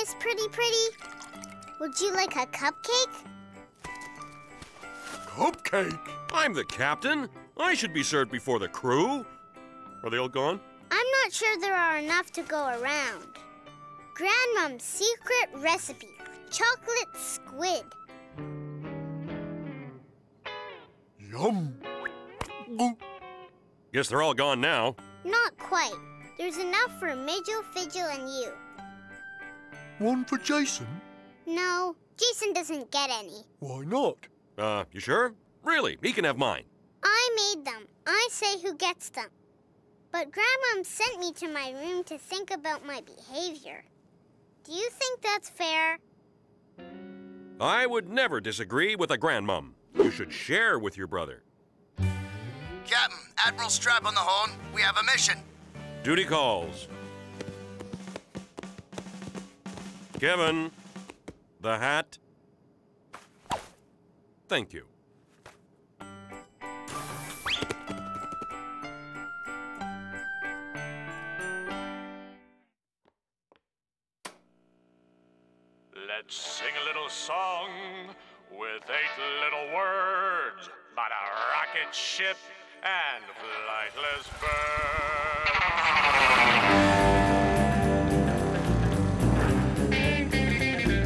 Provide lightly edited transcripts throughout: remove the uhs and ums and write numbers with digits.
Miss Pretty Pretty. Would you like a cupcake? Cupcake? I'm the captain. I should be served before the crew. Are they all gone? I'm not sure there are enough to go around. Grandmom's secret recipe, chocolate squid. Yum. Guess they're all gone now. Not quite. There's enough for Midgel, Fidgel, and you. One for Jason? No, Jason doesn't get any. Why not? You sure? Really, he can have mine. I made them. I say who gets them. But Grandmom sent me to my room to think about my behavior. Do you think that's fair? I would never disagree with a grandmom. You should share with your brother. Captain, Admiral Strap on the horn. We have a mission. Duty calls. Kevin, the hat. Thank you. Let's sing a little song with 8 little words about a rocket ship and flightless birds.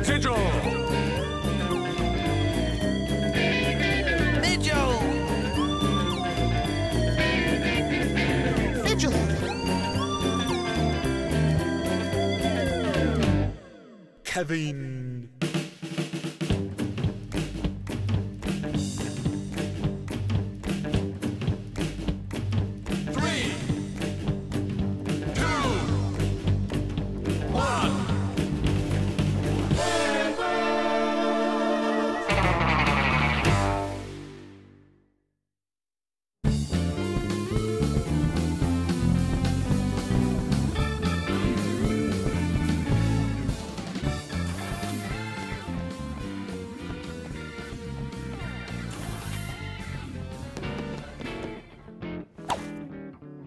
Sigil! Midgel! Fidgel. Kevin.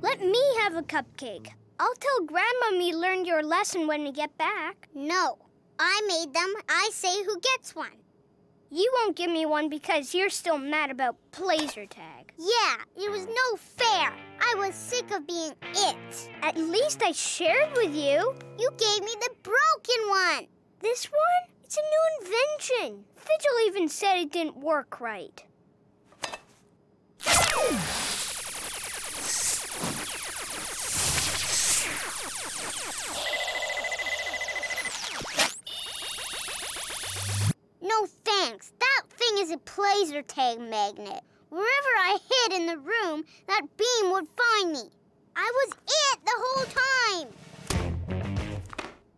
'Let me have a cupcake. I'll tell Grandma you learned your lesson when we get back. No, I made them. I say who gets one. You won't give me one because you're still mad about laser tag. Yeah, it was no fair. I was sick of being it. At least I shared with you. You gave me the broken one. This one? It's a new invention. Fidgel even said it didn't work right. No thanks. That thing is a laser tag magnet. Wherever I hid in the room, that beam would find me. I was it the whole time.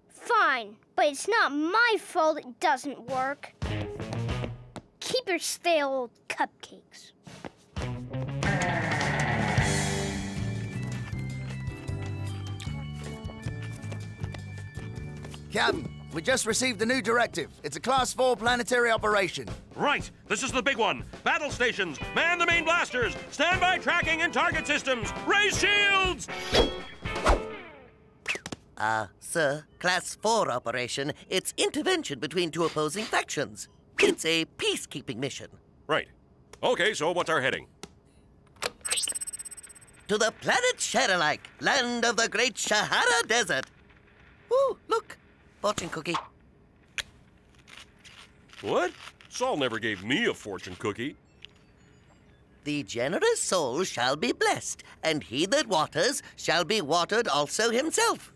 Fine, but it's not my fault it doesn't work. Keep your stale old cupcakes. Captain, we just received a new directive. It's a Class 4 planetary operation. Right, this is the big one. Battle stations, man the main blasters, standby tracking and target systems, raise shields! Sir, Class 4 operation. It's intervention between two opposing factions. It's a peacekeeping mission. Right. Okay, so what's our heading? To the planet Sharalike, land of the great Sahara Desert. Ooh, look, fortune cookie. What? Saul never gave me a fortune cookie. The generous soul shall be blessed, and he that waters shall be watered also himself.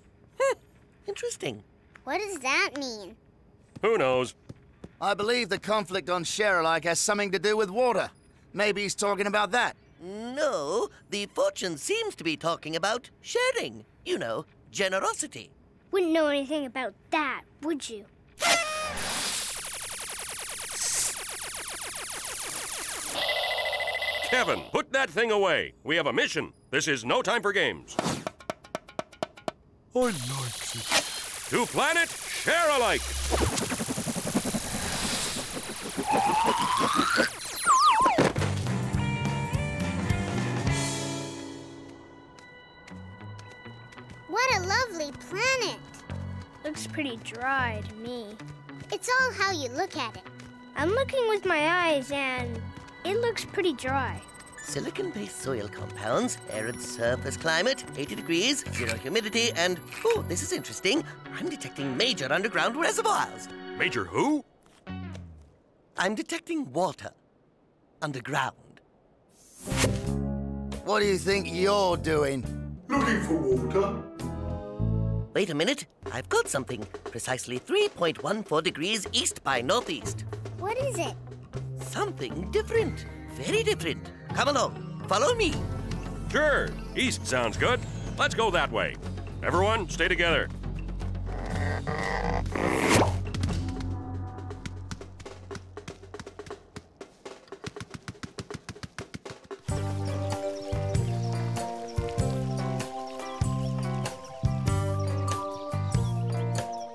Interesting. What does that mean? Who knows? I believe the conflict on Sharalike has something to do with water. Maybe he's talking about that. No, the fortune seems to be talking about sharing. You know, generosity. Wouldn't know anything about that, would you? Kevin, put that thing away. We have a mission. This is no time for games. I like it. To planet Sharalike. What a lovely planet. The looks pretty dry to me. It's all how you look at it. I'm looking with my eyes and it looks pretty dry. Silicon-based soil compounds, arid surface climate, 80 degrees, zero humidity, and, oh, this is interesting, I'm detecting major underground reservoirs. Major who? I'm detecting water underground. What do you think you're doing? Looking for water? Wait a minute, I've got something. Precisely 3.14 degrees east by northeast. What is it? Something different. Very different. Come along. Follow me. Sure, east sounds good. Let's go that way. Everyone, stay together.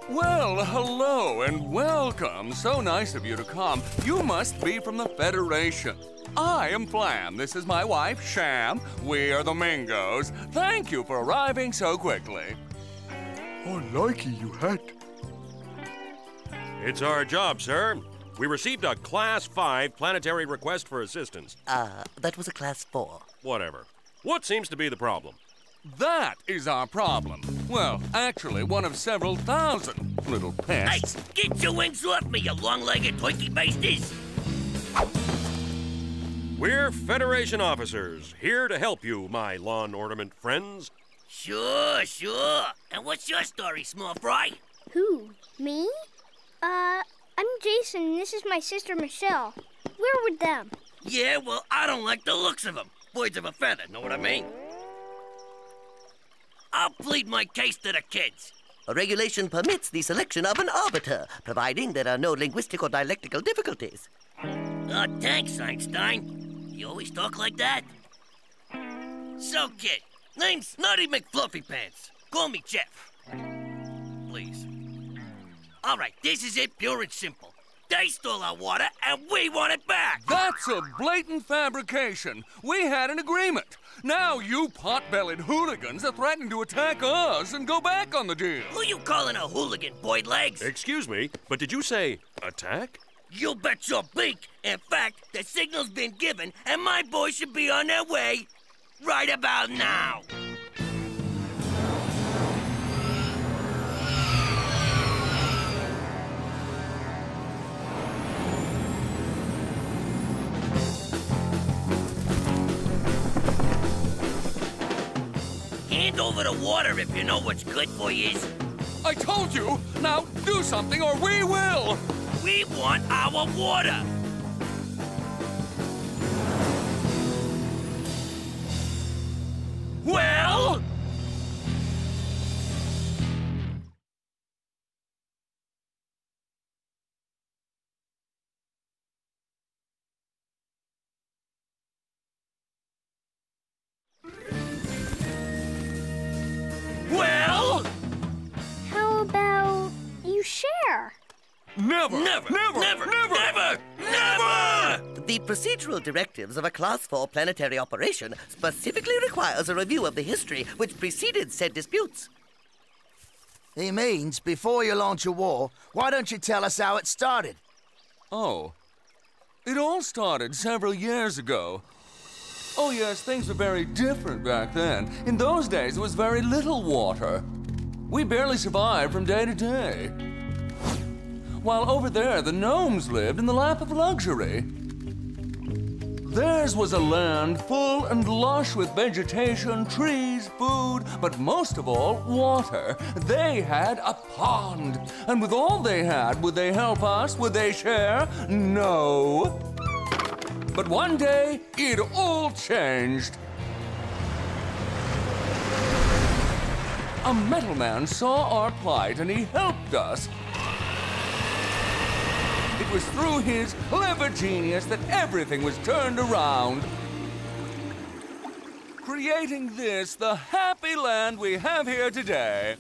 Well, hello and welcome. So nice of you to come. You must be from the Federation. I am Flam. This is my wife, Sham. We are the Mingos. Thank you for arriving so quickly. I like your hat. It's our job, sir. We received a Class 5 planetary request for assistance. That was a Class 4. Whatever. What seems to be the problem? That is our problem. Well, actually, one of several thousand little pests. Get your wings off me, you long-legged Twinkie basties! We're Federation officers, here to help you, my lawn ornament friends. Sure. And what's your story, small fry? Who? Me? I'm Jason and this is my sister Michelle. We're with them. Yeah, well, I don't like the looks of them. Birds of a feather, know what I mean? I'll plead my case to the kids. A regulation permits the selection of an arbiter, providing there are no linguistic or dialectical difficulties. Thanks, Einstein. You always talk like that. So, kid, name's Snotty McFluffy Pants. Call me Jeff. Please. All right, this is it, pure and simple. They stole our water, and we want it back! That's a blatant fabrication. We had an agreement. Now you pot-bellied hooligans are threatening to attack us and go back on the deal. Who you calling a hooligan, boy legs? Excuse me, but did you say attack? You bet your beak. In fact, the signal's been given, and my boys should be on their way right about now. Hand over the water if you know what's good for you. I told you! Now do something or we will! We want our water! Well? Well? How about you share? Never! The procedural directives of a Class 4 planetary operation specifically requires a review of the history which preceded said disputes. He means, before you launch a war, why don't you tell us how it started? Oh. It all started several years ago. Oh yes, things were very different back then. In those days, there was very little water. We barely survived from day to day. While over there, the gnomes lived in the lap of luxury. Theirs was a land full and lush with vegetation, trees, food, but most of all, water. They had a pond. And with all they had, would they help us? Would they share? No. But one day, it all changed. A metal man saw our plight and he helped us. It was through his clever genius that everything was turned around, creating this, the happy land we have here today.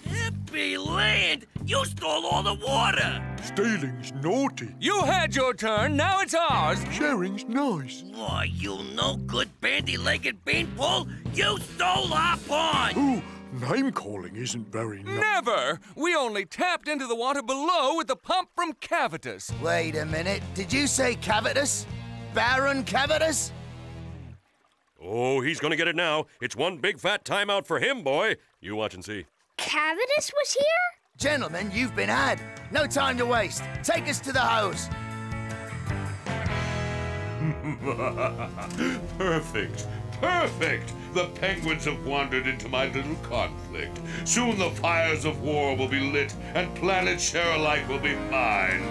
Happy land? You stole all the water! Stealing's naughty. You had your turn, now it's ours. Sharing's nice. Why, you no-good bandy-legged beanpole! You stole our pond! Ooh, Name-calling isn't very nice. Never! We only tapped into the water below with the pump from Cavitus. Wait a minute. Did you say Cavitus? Baron Cavitus? Oh, he's gonna get it now. It's one big fat timeout for him, boy. You watch and see. Cavitus was here? Gentlemen, you've been had. No time to waste. Take us to the hose. Perfect. Perfect! The penguins have wandered into my little conflict. Soon the fires of war will be lit, and planet Share-alike will be mine.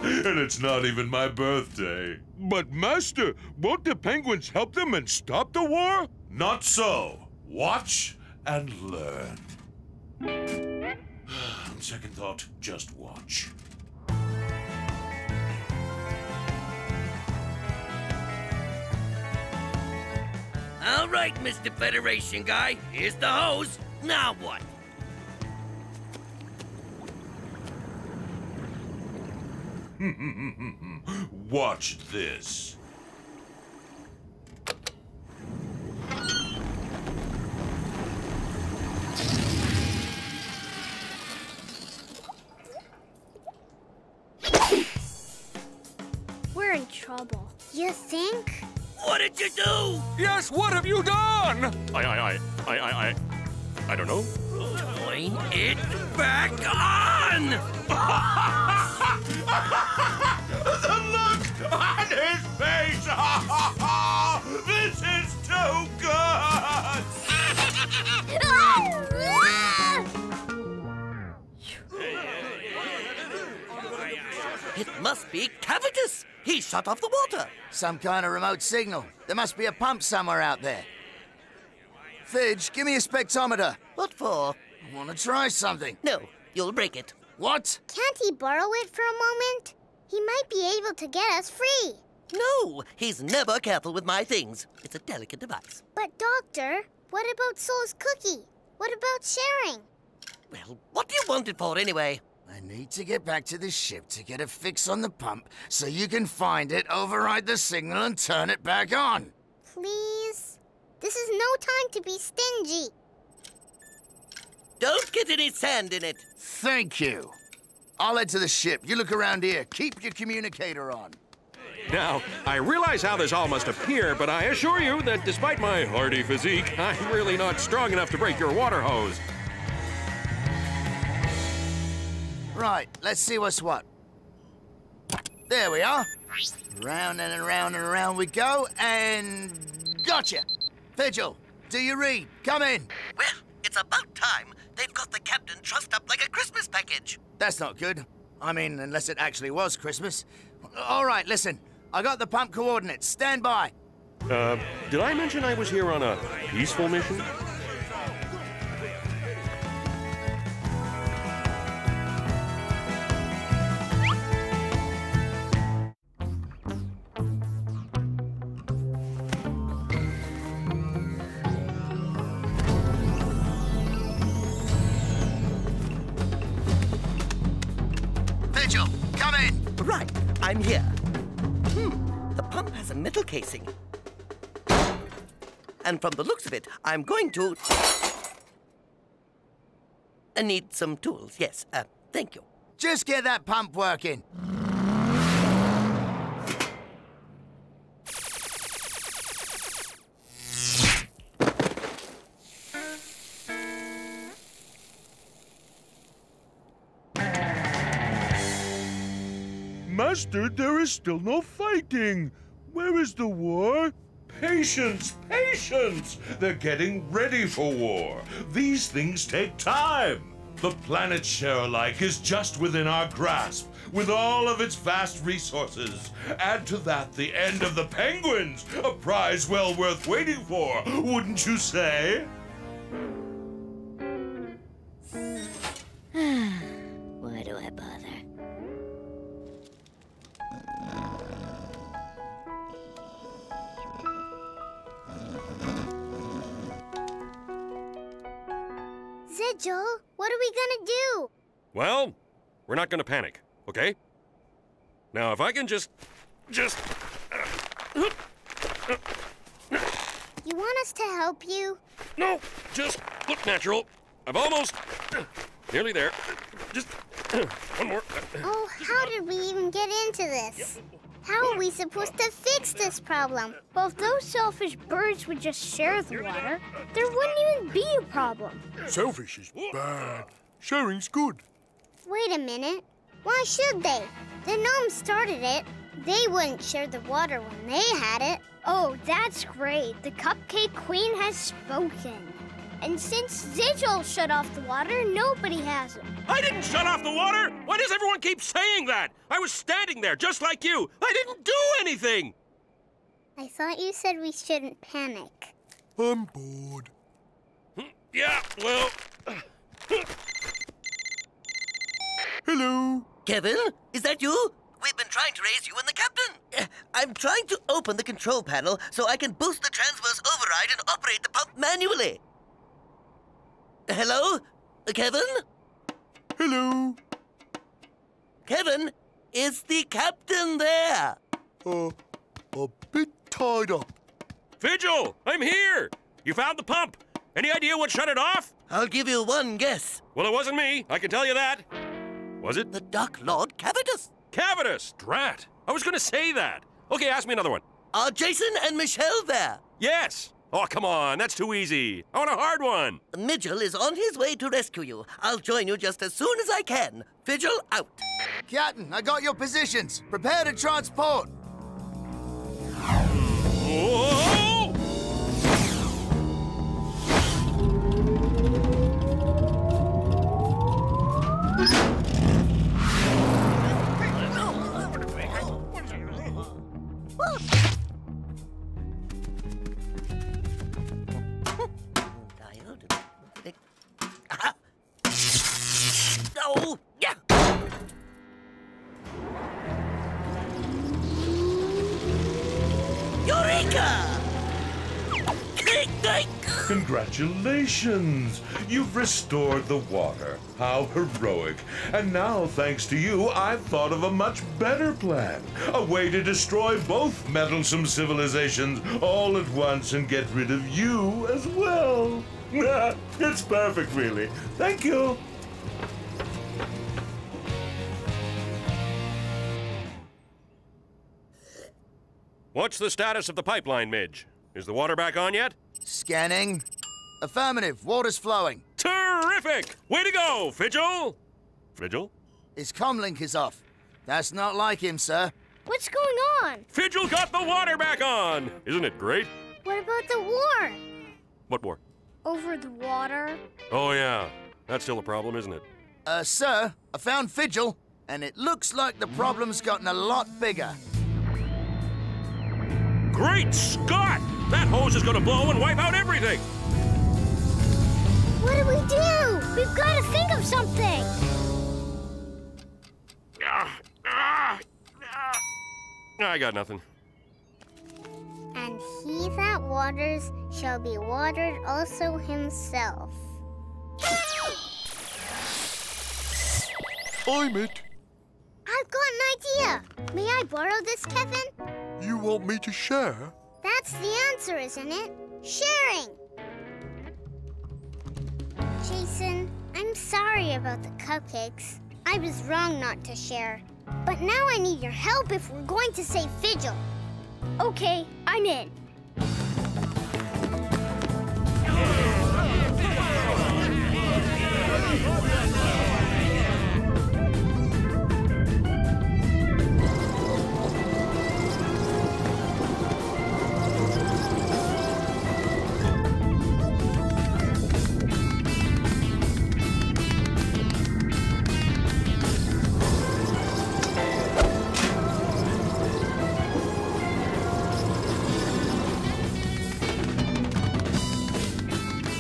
And it's not even my birthday. But, Master, won't the penguins help them and stop the war? Not so. Watch and learn. On second thought, just watch. All right, Mr. Federation guy. Here's the hose. Now what? Watch this. We're in trouble. You think? What did you do? Yes, what have you done? I don't know. Turn it back on! The look on his face! This is too good! It must be Cavitus. He shut off the water. Some kind of remote signal. There must be a pump somewhere out there. Fidge, give me a spectrometer. What for? I want to try something. No, you'll break it. What? Can't he borrow it for a moment? He might be able to get us free. No, he's never careful with my things. It's a delicate device. But, Doctor, what about Soul's cookie? What about sharing? Well, what do you want it for anyway? I need to get back to the ship to get a fix on the pump so you can find it, override the signal, and turn it back on. Please? This is no time to be stingy. Don't get any sand in it. Thank you. I'll head to the ship. You look around here. Keep your communicator on. Now, I realize how this all must appear, but I assure you that despite my hardy physique, I'm really not strong enough to break your water hose. Right, let's see what's what. There we are. Round and around and around we go, and gotcha. Vigil, do you read? Come in. Well, it's about time. They've got the captain trussed up like a Christmas package. That's not good. I mean, unless it actually was Christmas. All right, listen. I got the pump coordinates. Stand by. Did I mention I was here on a peaceful mission? Vigil, come in. Right, I'm here. The pump has a metal casing. And from the looks of it, I'm going to... need some tools, yes. Thank you. Just get that pump working. Master, there is still no fighting. Where is the war? Patience, patience! They're getting ready for war. These things take time. The planet Share-alike is just within our grasp, with all of its vast resources. Add to that the end of the penguins, a prize well worth waiting for, wouldn't you say? Why do I bother? Vigil, what are we gonna do? Well, we're not gonna panic, okay? Now, if I can just... You want us to help you? No, just look natural. I'm almost nearly there. Just one more. Oh, how did we even get into this? How are we supposed to fix this problem? Well, if those selfish birds would just share the water, there wouldn't even be a problem. Selfish is bad. Sharing's good. Wait a minute. Why should they? The gnomes started it. They wouldn't share the water when they had it. Oh, that's great. The Cupcake Queen has spoken. And since Zigil shut off the water, nobody has it. I didn't shut off the water! Why does everyone keep saying that? I was standing there just like you. I didn't do anything! I thought you said we shouldn't panic. I'm bored. Yeah, well... Hello. Kevin, is that you? We've been trying to raise you and the captain. I'm trying to open the control panel so I can boost the transverse override and operate the pump manually. Hello? Kevin? Hello. Kevin, is the captain there? A bit tied up. Vigil, I'm here! You found the pump. Any idea what shut it off? I'll give you one guess. Well, it wasn't me. I can tell you that. Was it? The Duck Lord Cavitus. Cavitus! Drat! I was going to say that. Okay, ask me another one. Are Jason and Michelle there? Yes! Oh, come on. That's too easy. I want a hard one. Vigil is on his way to rescue you. I'll join you just as soon as I can. Vigil out. Captain, I got your positions. Prepare to transport. Whoa! Oh, yeah. Eureka! Congratulations! You've restored the water. How heroic. And now, thanks to you, I've thought of a much better plan. A way to destroy both meddlesome civilizations all at once and get rid of you as well. It's perfect, really. Thank you. What's the status of the pipeline, Midge? Is the water back on yet? Scanning. Affirmative. Water's flowing. Terrific! Way to go, Vigil! Vigil? His comlink is off. That's not like him, sir. What's going on? Vigil got the water back on! Isn't it great? What about the war? What war? Over the water? Oh, yeah. That's still a problem, isn't it? Sir, I found Vigil, and it looks like the problem's gotten a lot bigger. Great Scott! That hose is gonna blow and wipe out everything! What do we do? We've got to think of something. I got nothing. And he that waters shall be watered also himself. I'm it. I've got an idea. May I borrow this, Kevin? You want me to share? That's the answer, isn't it? Sharing. Jason, I'm sorry about the cupcakes. I was wrong not to share. But now I need your help if we're going to save Vigil. Okay, I'm in.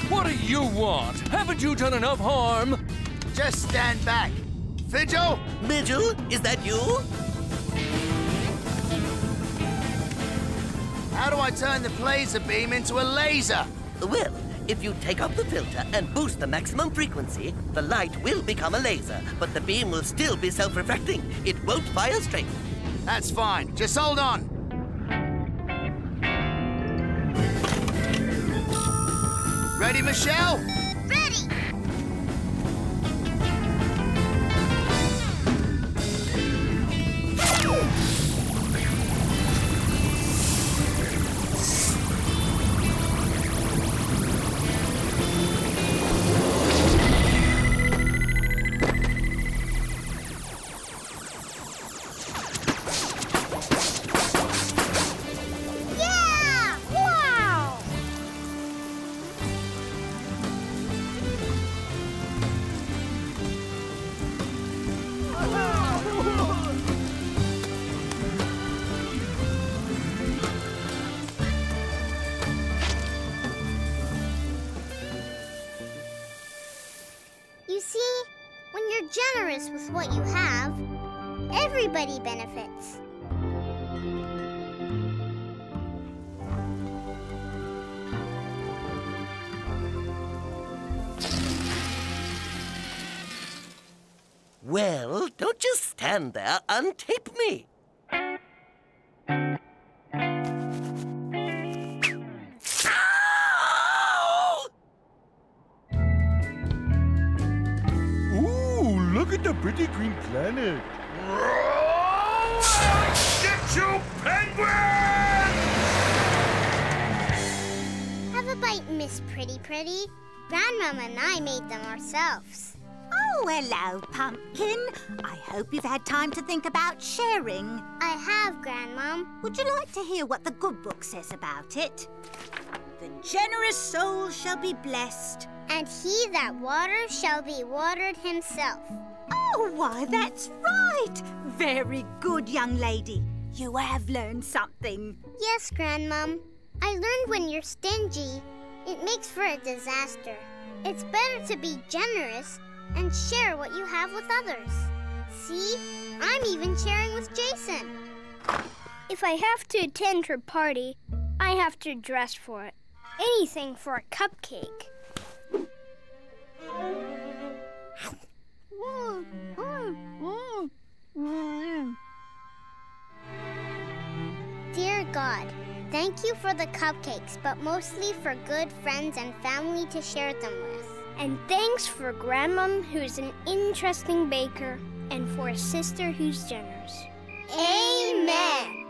What do you want? Haven't you done enough harm? Just stand back. Vigil? Vigil, is that you? How do I turn the laser beam into a laser? Well, if you take off the filter and boost the maximum frequency, the light will become a laser, but the beam will still be self-refracting. It won't fire straight. That's fine. Just hold on. Ready, Michelle? ready! Yeah! Wow! You see, when you're generous with what you have, everybody benefits. Well, don't just stand there. Untape me. Ow! Ooh, look at the pretty green planet. Get you, penguin! Have a bite, Miss Pretty Pretty. Grandmama and I made them ourselves. Oh, hello, Pumpkin. I hope you've had time to think about sharing. I have, Grandmom. Would you like to hear what the good book says about it? The generous soul shall be blessed. And he that waters shall be watered himself. Oh, why, that's right. Very good, young lady. You have learned something. Yes, Grandmom. I learned when you're stingy, it makes for a disaster. It's better to be generous and share what you have with others. See? I'm even sharing with Jason. If I have to attend her party, I have to dress for it. Anything for a cupcake. Dear God, thank you for the cupcakes, but mostly for good friends and family to share them with. And thanks for Grandmom, who's an interesting baker, and for a sister who's generous. Amen.